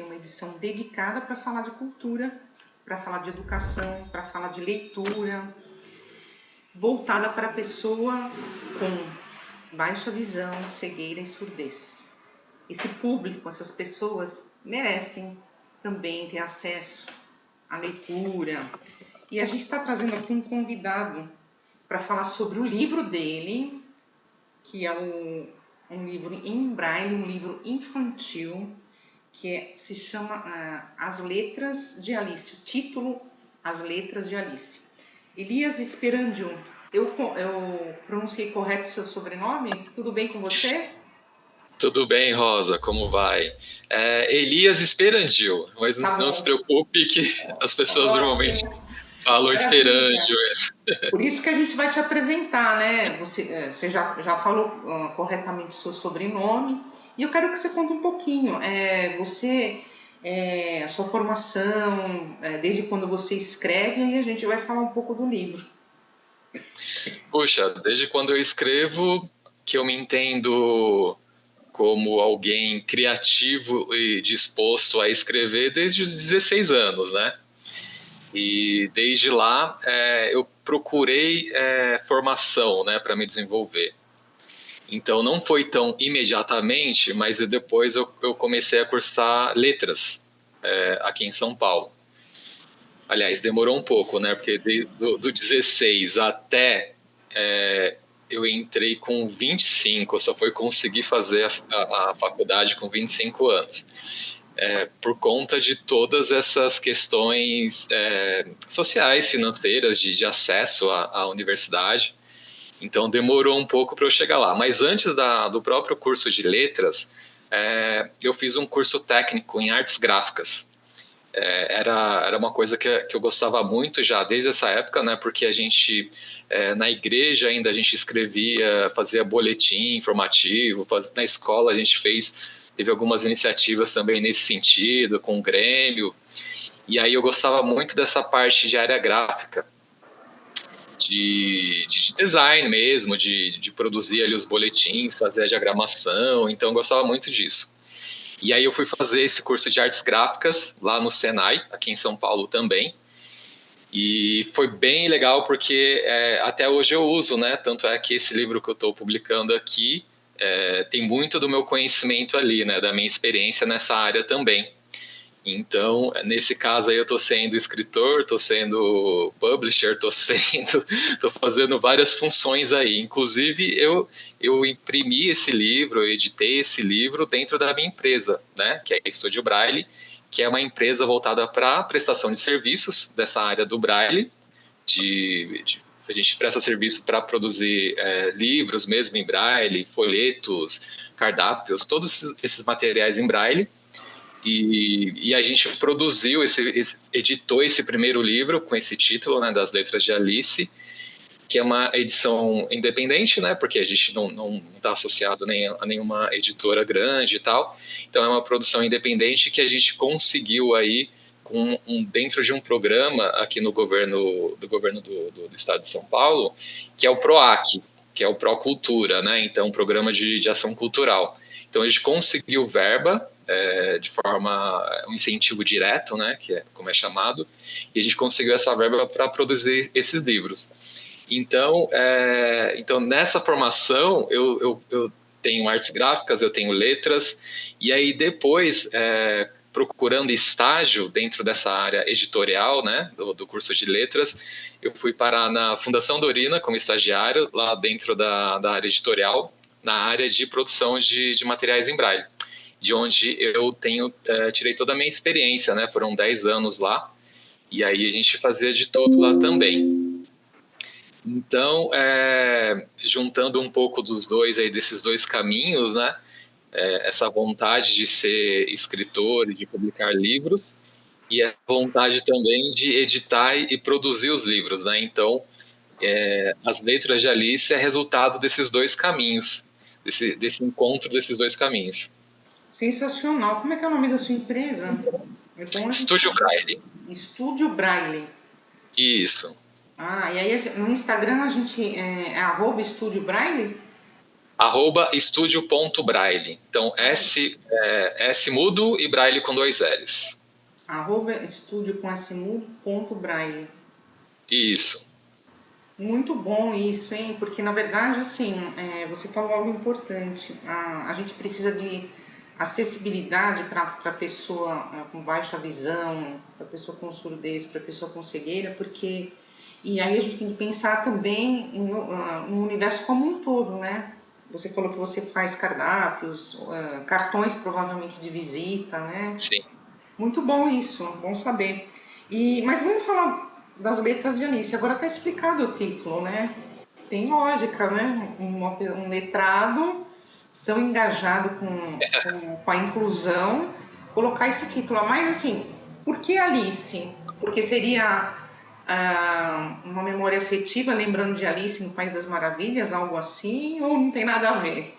uma edição dedicada para falar de cultura, para falar de educação, para falar de leitura, voltada para a pessoa com baixa visão, cegueira e surdez. Esse público, essas pessoas merecem também ter acesso à leitura. E a gente está trazendo aqui um convidado para falar sobre o livro dele, que é um livro em braille, um livro infantil, que se chama As Letras de Alice. O título, As Letras de Alice. Elias Esperandio, eu pronunciei correto o seu sobrenome? Tudo bem com você? Tudo bem, Rosa, como vai? Elias Esperandio, mas Tá não se bom. preocupe que as pessoas normalmente Ótimo. falam Maravilha. Esperandio. Por isso que a gente vai te apresentar, né? Você já falou corretamente o seu sobrenome. E eu quero que você conte um pouquinho. A sua formação, desde quando você escreve, e a gente vai falar um pouco do livro. Puxa, desde quando eu escrevo, que eu me entendo como alguém criativo e disposto a escrever desde os 16 anos, né? E desde lá eu procurei formação, né, para me desenvolver. Então não foi tão imediatamente, mas depois eu comecei a cursar letras aqui em São Paulo. Aliás, demorou um pouco, né? Porque do 16 até eu entrei com 25, eu só fui conseguir fazer a faculdade com 25 anos. Por conta de todas essas questões sociais, financeiras, de acesso à universidade. Então demorou um pouco para eu chegar lá. Mas antes do próprio curso de letras, eu fiz um curso técnico em artes gráficas. Era uma coisa que eu gostava muito já desde essa época, né? Porque a gente, na igreja ainda, a gente escrevia, fazia boletim informativo, na escola a gente teve algumas iniciativas também nesse sentido, com o Grêmio. E aí eu gostava muito dessa parte de área gráfica. De design mesmo, de produzir ali os boletins, fazer a diagramação, então eu gostava muito disso. E aí eu fui fazer esse curso de artes gráficas lá no Senai, aqui em São Paulo também, e foi bem legal porque até hoje eu uso, né? Tanto é que esse livro que eu estou publicando aqui tem muito do meu conhecimento ali, né? Da minha experiência nessa área também. Então, nesse caso aí, eu estou sendo escritor, estou sendo publisher, estou fazendo várias funções aí. Inclusive, eu imprimi esse livro, eu editei esse livro dentro da minha empresa, né? Que é a Estúdio Braille, que é uma empresa voltada para a prestação de serviços dessa área do Braille. A gente presta serviço para produzir livros mesmo em Braille, folhetos, cardápios, todos esses materiais em Braille. E a gente produziu, editou esse primeiro livro com esse título, né, das Letras de Alice, que é uma edição independente, né, porque a gente não está associado a nenhuma editora grande e tal. Então é uma produção independente que a gente conseguiu aí dentro de um programa aqui no governo do estado de São Paulo, que é o PROAC, que é o Procultura, né, então um programa de ação cultural. Então a gente conseguiu verba de forma um incentivo direto, né, que é como é chamado, e a gente conseguiu essa verba para produzir esses livros. Então nessa formação eu tenho artes gráficas, eu tenho letras, e aí depois procurando estágio dentro dessa área editorial, né, do curso de letras, eu fui parar na Fundação Dorina como estagiário lá dentro da área editorial, na área de produção de materiais em braille, de onde eu tirei toda a minha experiência, né? Foram 10 anos lá, e aí a gente fazia de tudo lá também. Então, juntando um pouco desses dois caminhos, né? Essa vontade de ser escritor e de publicar livros, e a vontade também de editar e produzir os livros, né? Então, As Letras de Alice é resultado desses dois caminhos, desse encontro desses dois caminhos. Sensacional. Como é que é o nome da sua empresa? É bom a gente Estúdio saber. Braille. Estúdio Braille. Isso. Ah, e aí no Instagram a gente é @Estúdio Braille? @estúdio.braille. Então, S mudo e Braille com 2 L's. @estúdio com smudo.braille. Isso. Muito bom isso, hein? Porque, na verdade, assim, você falou algo importante. A gente precisa de acessibilidade para a pessoa com baixa visão, para a pessoa com surdez, para a pessoa com cegueira, porque... E aí a gente tem que pensar também no universo como um todo, né? Você falou que você faz cardápios, cartões provavelmente de visita, né? Sim. Muito bom isso, bom saber. Mas vamos falar das letras de Alice. Agora está explicado o título, né? Tem lógica, né? Um letrado tão engajado com a inclusão, colocar esse título. Mas assim, por que Alice? Porque seria uma memória afetiva, lembrando de Alice no País das Maravilhas, algo assim, ou não tem nada a ver?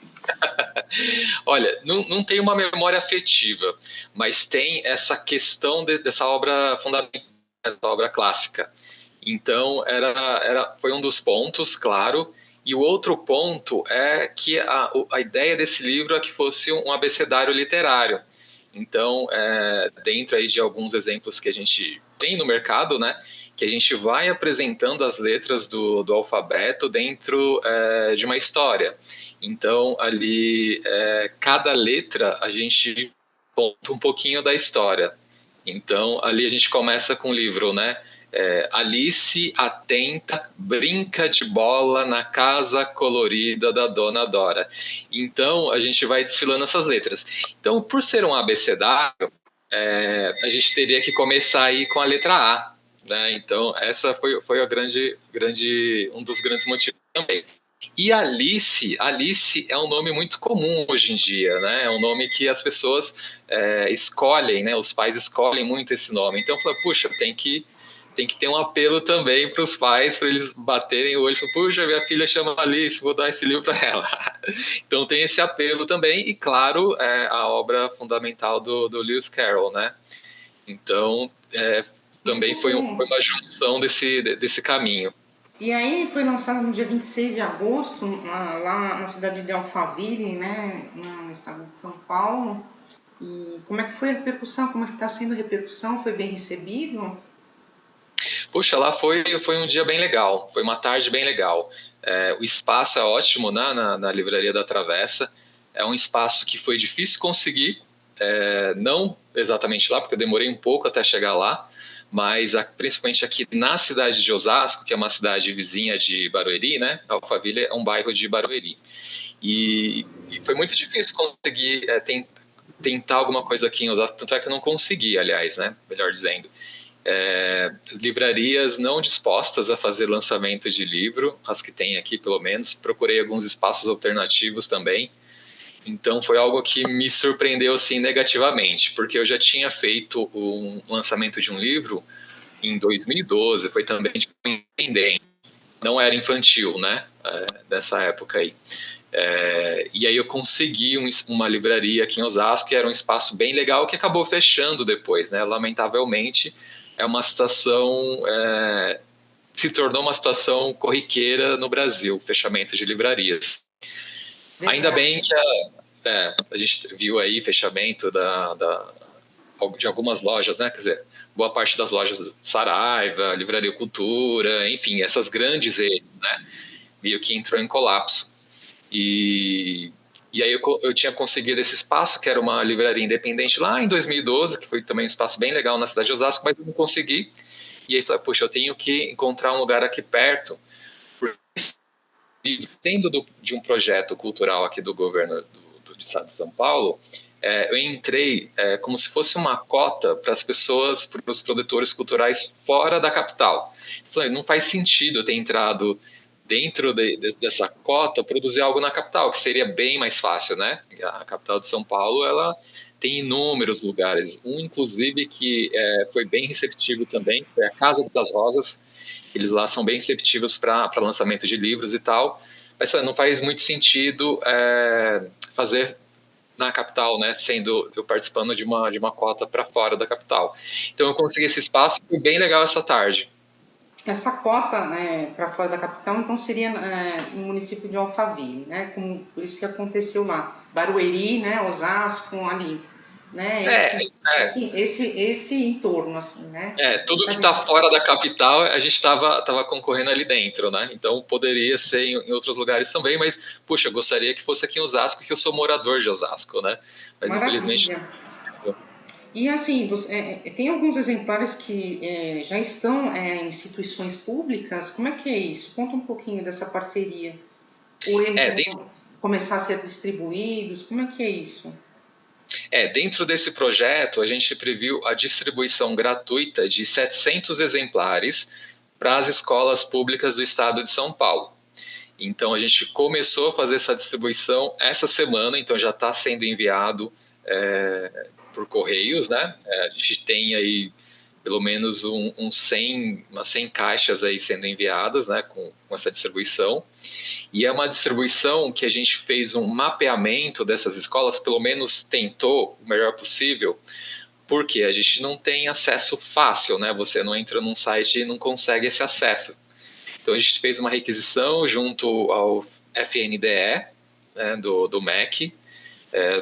Olha, não tem uma memória afetiva, mas tem essa questão dessa obra fundamental, essa obra clássica. Então, foi um dos pontos, claro. E o outro ponto é que a ideia desse livro é que fosse um abecedário literário. Então, dentro aí de alguns exemplos que a gente tem no mercado, né, que a gente vai apresentando as letras do alfabeto dentro de uma história. Então, ali, cada letra a gente conta um pouquinho da história. Então, ali a gente começa com o livro, né? Alice atenta, brinca de bola na casa colorida da Dona Dora. Então, a gente vai desfilando essas letras. Então, por ser um abecedário, a gente teria que começar aí com a letra A, né? Então, essa foi um dos grandes motivos também. E Alice é um nome muito comum hoje em dia, né? É um nome que as pessoas escolhem, né? Os pais escolhem muito esse nome. Então, eu falei, puxa, tem que ter um apelo também para os pais, para eles baterem o olho e falar, puxa, minha filha chama Alice, vou dar esse livro para ela. Então tem esse apelo também, e claro, a obra fundamental do Lewis Carroll, né? Então, também foi uma junção desse caminho. E aí foi lançado no dia 26 de agosto, lá na cidade de Alphaville, né, no estado de São Paulo. E como é que foi a repercussão? Como é que está sendo a repercussão? Foi bem recebido? Puxa, lá foi um dia bem legal, foi uma tarde bem legal. O espaço é ótimo, né, na Livraria da Travessa. É um espaço que foi difícil conseguir, não exatamente lá, porque eu demorei um pouco até chegar lá, mas principalmente aqui na cidade de Osasco, que é uma cidade vizinha de Barueri, né? Alphaville é um bairro de Barueri. E foi muito difícil conseguir tentar alguma coisa aqui em Osasco, tanto é que eu não consegui, aliás, né? Melhor dizendo. Livrarias não dispostas a fazer lançamento de livro, as que tem aqui pelo menos. Procurei alguns espaços alternativos também. Então foi algo que me surpreendeu assim negativamente, porque eu já tinha feito um lançamento de um livro em 2012, foi também de independente, não era infantil, né? Dessa época aí. E aí eu consegui uma livraria aqui em Osasco, que era um espaço bem legal, que acabou fechando depois, né? Lamentavelmente, é uma situação se tornou uma situação corriqueira no Brasil, fechamento de livrarias. Verdade. Ainda bem que a gente viu aí fechamento de algumas lojas, né? Quer dizer, boa parte das lojas Saraiva, Livraria Cultura, enfim, essas grandes redes, né? Meio que entrou em colapso. E aí eu tinha conseguido esse espaço, que era uma livraria independente lá em 2012, que foi também um espaço bem legal na cidade de Osasco, mas eu não consegui. E aí falei, puxa, eu tenho que encontrar um lugar aqui perto, porque sendo de um projeto cultural aqui do governo do estado de São Paulo, eu entrei como se fosse uma cota para as pessoas, para os produtores culturais fora da capital. Falei, não faz sentido eu ter entrado dentro dessa cota, produzir algo na capital, que seria bem mais fácil, né? A capital de São Paulo, ela tem inúmeros lugares, um inclusive que foi bem receptivo também, foi a Casa das Rosas. Eles lá são bem receptivos para lançamento de livros e tal, mas não faz muito sentido fazer na capital, né, sendo eu participando de uma cota para fora da capital. Então eu consegui esse espaço, foi bem legal essa tarde. essa cota, né, para fora da capital, então seria no município de Alphaville, né? Como por isso que aconteceu lá, Barueri, né, Osasco, ali, né? É, é, Esse entorno, assim, né? tudo Essa que está fora da capital, a gente estava concorrendo ali dentro, né? Então poderia ser em outros lugares também, mas, puxa, eu gostaria que fosse aqui em Osasco, que eu sou morador de Osasco, né? Mas infelizmente maravilha. não é possível. E assim, tem alguns exemplares que já estão em instituições públicas. Como é que é isso? Conta um pouquinho dessa parceria. Ou eles É, vão começar a ser distribuídos? Como é que é isso? dentro desse projeto, a gente previu a distribuição gratuita de 700 exemplares para as escolas públicas do estado de São Paulo. Então, a gente começou a fazer essa distribuição essa semana, então já está sendo enviado por correios, né? A gente tem aí pelo menos umas 100 caixas aí sendo enviadas, né, com essa distribuição. E é uma distribuição que a gente fez um mapeamento dessas escolas, pelo menos tentou o melhor possível, porque a gente não tem acesso fácil, né? Você não entra num site e não consegue esse acesso. Então a gente fez uma requisição junto ao FNDE, né, do MEC,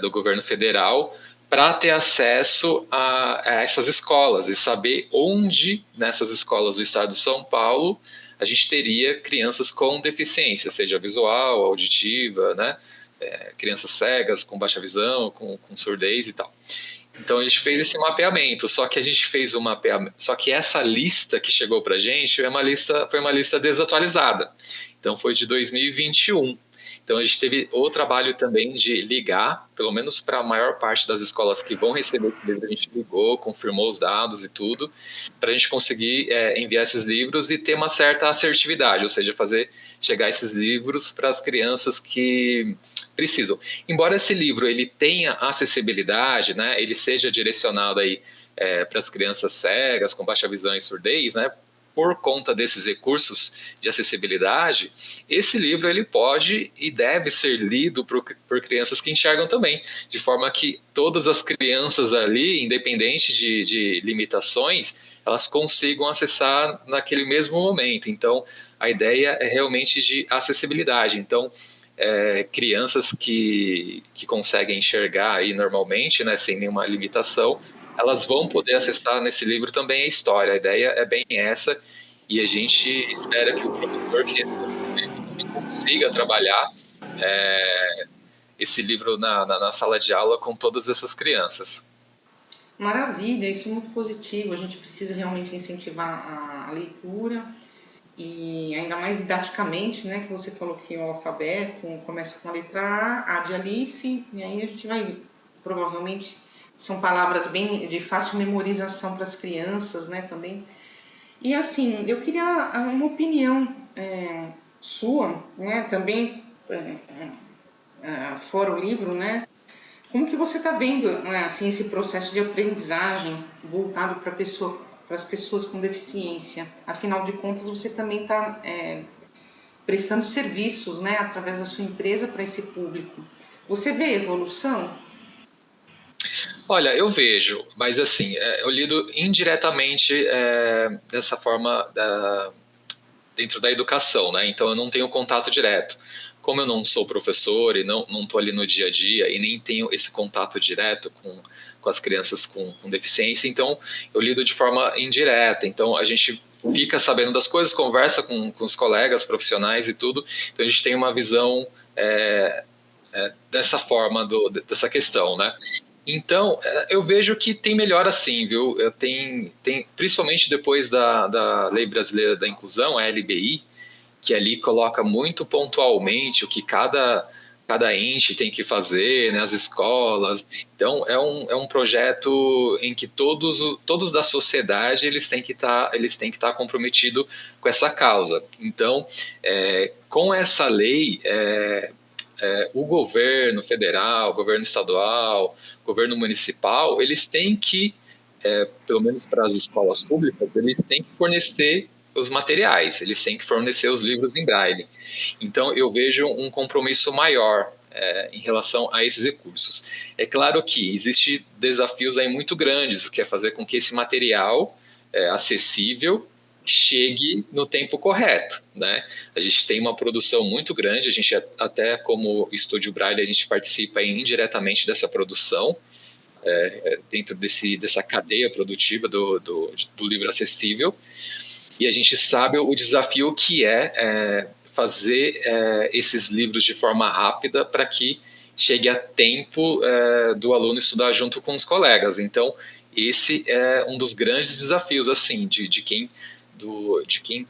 do governo federal, para ter acesso a essas escolas e saber onde nessas escolas do estado de São Paulo a gente teria crianças com deficiência, seja visual, auditiva, né? Crianças cegas, com baixa visão, com surdez e tal. Então a gente fez esse mapeamento, só que a gente fez um mapeamento, só que essa lista que chegou para a gente foi uma lista desatualizada. Então foi de 2021. Então a gente teve o trabalho também de ligar, pelo menos para a maior parte das escolas que vão receber esse livro, a gente ligou, confirmou os dados e tudo, para a gente conseguir enviar esses livros e ter uma certa assertividade, ou seja, fazer chegar esses livros para as crianças que precisam. Embora esse livro ele tenha acessibilidade, né, ele seja direcionado aí para as crianças cegas, com baixa visão e surdez, né, por conta desses recursos de acessibilidade, esse livro ele pode e deve ser lido por crianças que enxergam também, de forma que todas as crianças ali, independente de limitações, elas consigam acessar naquele mesmo momento. Então, a ideia é realmente de acessibilidade. Então, crianças que conseguem enxergar aí normalmente, né, sem nenhuma limitação, elas vão poder acessar nesse livro também a história. A ideia é bem essa, e a gente espera que o professor que receba o livro também consiga trabalhar esse livro na sala de aula com todas essas crianças. Maravilha, isso é muito positivo. A gente precisa realmente incentivar a leitura e ainda mais didaticamente, né? Que você falou que o alfabeto começa com a letra A de Alice, e aí a gente vai, provavelmente, são palavras bem de fácil memorização para as crianças, né? Também. E assim, eu queria uma opinião sua, né? Também fora o livro, né? Como que você está vendo, né, assim, esse processo de aprendizagem voltado para as pessoas com deficiência? Afinal de contas, você também está prestando serviços, né, através da sua empresa para esse público. Você vê evolução? Olha, eu vejo, mas assim, eu lido indiretamente dessa forma dentro da educação, né? Então eu não tenho contato direto. Como eu não sou professor e não estou ali no dia a dia e nem tenho esse contato direto com as crianças com deficiência, então eu lido de forma indireta. Então a gente fica sabendo das coisas, conversa com os colegas profissionais e tudo, então a gente tem uma visão dessa forma dessa questão, né? Então, eu vejo que tem melhora sim, viu? Principalmente depois da Lei Brasileira da Inclusão, a LBI, que ali coloca muito pontualmente o que cada ente tem que fazer, né, as escolas. Então, é um projeto em que todos da sociedade eles têm que estar comprometidos com essa causa. Então, com essa lei, o governo federal, o governo estadual, o governo municipal, eles têm que, pelo menos para as escolas públicas, eles têm que fornecer os materiais, eles têm que fornecer os livros em braille. Então, eu vejo um compromisso maior em relação a esses recursos. É claro que existem desafios aí muito grandes, que é fazer com que esse material acessível chegue no tempo correto, né? A gente tem uma produção muito grande, a gente até como Estúdio Braille, a gente participa indiretamente dessa produção, dentro dessa cadeia produtiva do livro acessível, e a gente sabe o desafio que é fazer esses livros de forma rápida para que chegue a tempo do aluno estudar junto com os colegas. Então, esse é um dos grandes desafios, assim, de quem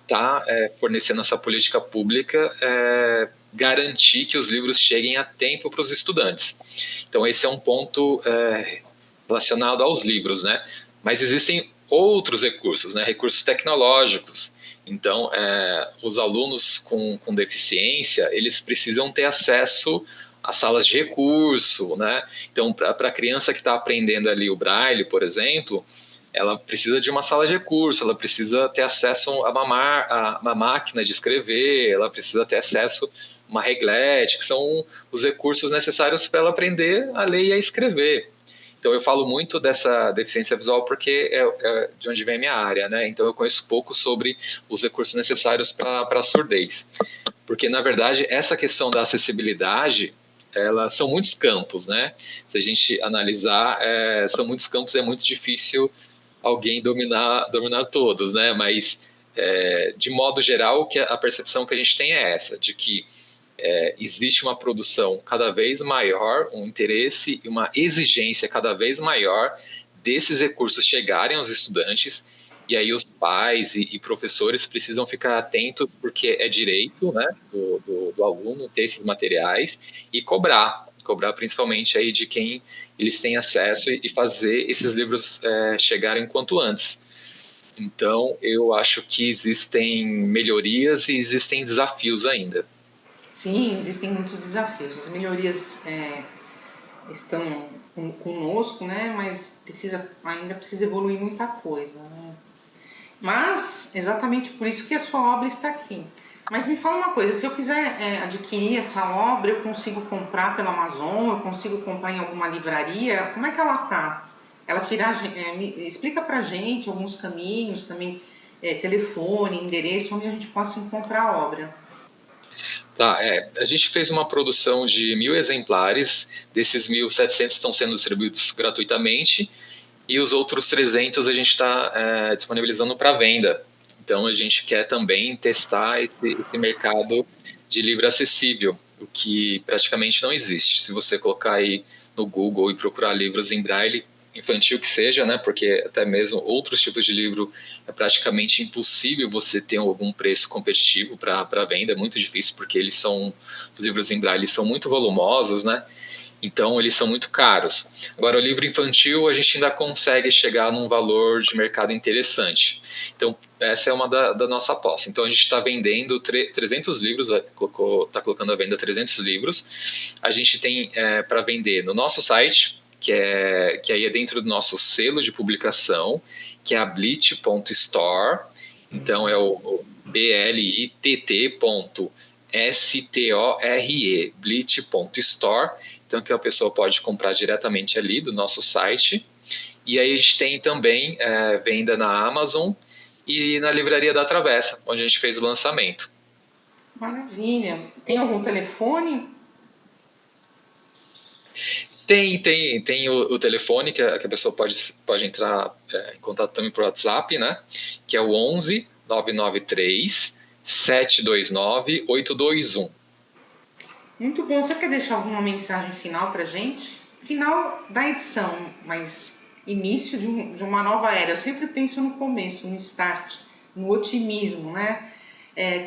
está fornecendo essa política pública, garantir que os livros cheguem a tempo para os estudantes. Então, esse é um ponto relacionado aos livros, né? Mas existem outros recursos, né? Recursos tecnológicos. Então, os alunos com deficiência, eles precisam ter acesso às salas de recurso, né? Então, para a criança que está aprendendo ali o Braille, por exemplo, ela precisa de uma sala de recurso, ela precisa ter acesso a uma máquina de escrever, ela precisa ter acesso a uma reglete, que são os recursos necessários para ela aprender a ler e a escrever. Então, eu falo muito dessa deficiência visual porque é de onde vem a minha área, né? Então, eu conheço pouco sobre os recursos necessários para a surdez. Porque, na verdade, essa questão da acessibilidade, são muitos campos, né? Se a gente analisar, são muitos campos, é muito difícil alguém dominar todos, né? Mas, de modo geral, a percepção que a gente tem é essa, de que existe uma produção cada vez maior, um interesse e uma exigência cada vez maior desses recursos chegarem aos estudantes, e aí os pais e professores precisam ficar atentos, porque é direito, né, do aluno ter esses materiais e cobrar principalmente aí de quem eles têm acesso e fazer esses livros chegarem quanto antes. Então, eu acho que existem melhorias e existem desafios ainda. Sim, existem muitos desafios. As melhorias estão conosco, né? Mas ainda precisa evoluir muita coisa, né? Mas, exatamente por isso que a sua obra está aqui. Mas me fala uma coisa, se eu quiser adquirir essa obra, eu consigo comprar pela Amazon, eu consigo comprar em alguma livraria? Como é que ela está? Ela explica pra gente alguns caminhos, também telefone, endereço, onde a gente possa encontrar a obra. Tá, a gente fez uma produção de 1.000 exemplares, desses 1.700 estão sendo distribuídos gratuitamente, e os outros 300 a gente está disponibilizando para venda. Então a gente quer também testar esse mercado de livro acessível, o que praticamente não existe. Se você colocar aí no Google e procurar livros em braille, infantil que seja, né? Porque até mesmo outros tipos de livro é praticamente impossível você ter algum preço competitivo para venda, é muito difícil porque os livros em braille são muito volumosos, né? Então eles são muito caros. Agora o livro infantil a gente ainda consegue chegar num valor de mercado interessante. Então essa é uma da nossa aposta. Então a gente está vendendo 300 livros, está colocando à venda 300 livros. A gente tem para vender no nosso site, que aí é dentro do nosso selo de publicação, que é a blit.store. Então é o blitt.store, blit.store. Então que a pessoa pode comprar diretamente ali do nosso site. E aí a gente tem também venda na Amazon e na Livraria da Travessa, onde a gente fez o lançamento. Maravilha. Tem algum telefone? Tem o telefone que a pessoa pode entrar em contato também por WhatsApp, né? Que é o 11 993 729 821. Muito bom. Você quer deixar alguma mensagem final para gente? Final da edição, mas início de uma nova era. Eu sempre penso no começo, no start, no otimismo, né?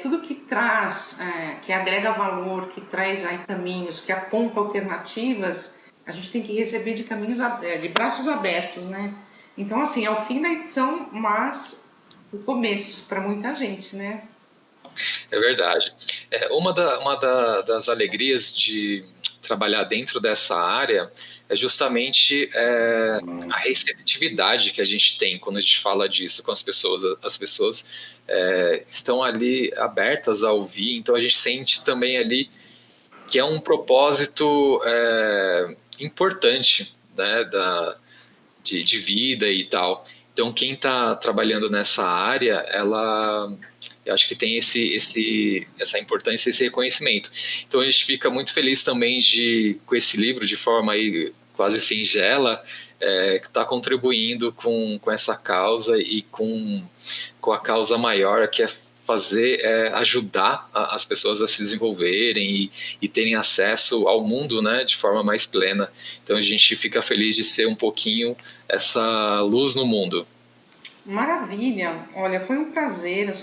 Tudo que traz, que agrega valor, que traz aí caminhos, que aponta alternativas, a gente tem que receber de braços abertos, né? Então, assim, é o fim da edição, mas o começo para muita gente, né? É verdade. Das alegrias de trabalhar dentro dessa área é justamente a receptividade que a gente tem quando a gente fala disso com as pessoas. As pessoas estão ali abertas a ouvir, então a gente sente também ali que é um propósito importante, né, de vida e tal. Então, quem está trabalhando nessa área, eu acho que tem essa importância, esse reconhecimento. Então, a gente fica muito feliz também com esse livro, de forma aí quase singela, que está contribuindo com essa causa e com a causa maior, que é ajudar as pessoas a se desenvolverem e terem acesso ao mundo, né, de forma mais plena. Então a gente fica feliz de ser um pouquinho essa luz no mundo. Maravilha! Olha, foi um prazer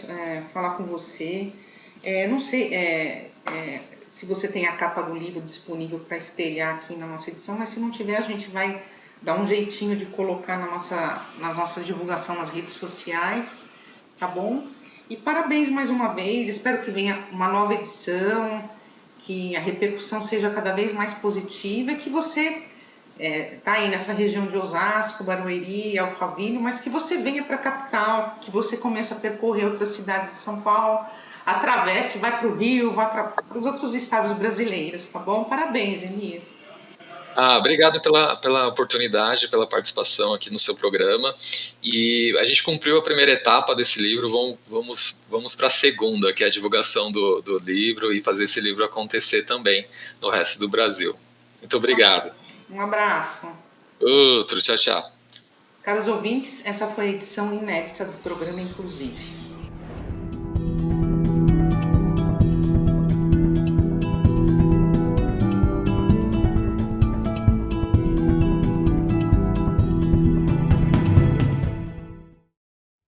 falar com você. Não sei se você tem a capa do livro disponível para espelhar aqui na nossa edição, mas se não tiver, a gente vai dar um jeitinho de colocar na nossa divulgação nas redes sociais, tá bom? E parabéns mais uma vez, espero que venha uma nova edição, que a repercussão seja cada vez mais positiva e que você tá aí nessa região de Osasco, Barueri, Alphaville, mas que você venha para a capital, que você comece a percorrer outras cidades de São Paulo, atravesse, vai para o Rio, vai para os outros estados brasileiros, tá bom? Parabéns, Enir. Obrigado pela oportunidade, pela participação aqui no seu programa. E a gente cumpriu a primeira etapa desse livro, vamos para a segunda, que é a divulgação do livro e fazer esse livro acontecer também no resto do Brasil. Muito obrigado. Um abraço. Outro, tchau, tchau. Caros ouvintes, essa foi a edição inédita do programa Inclusive.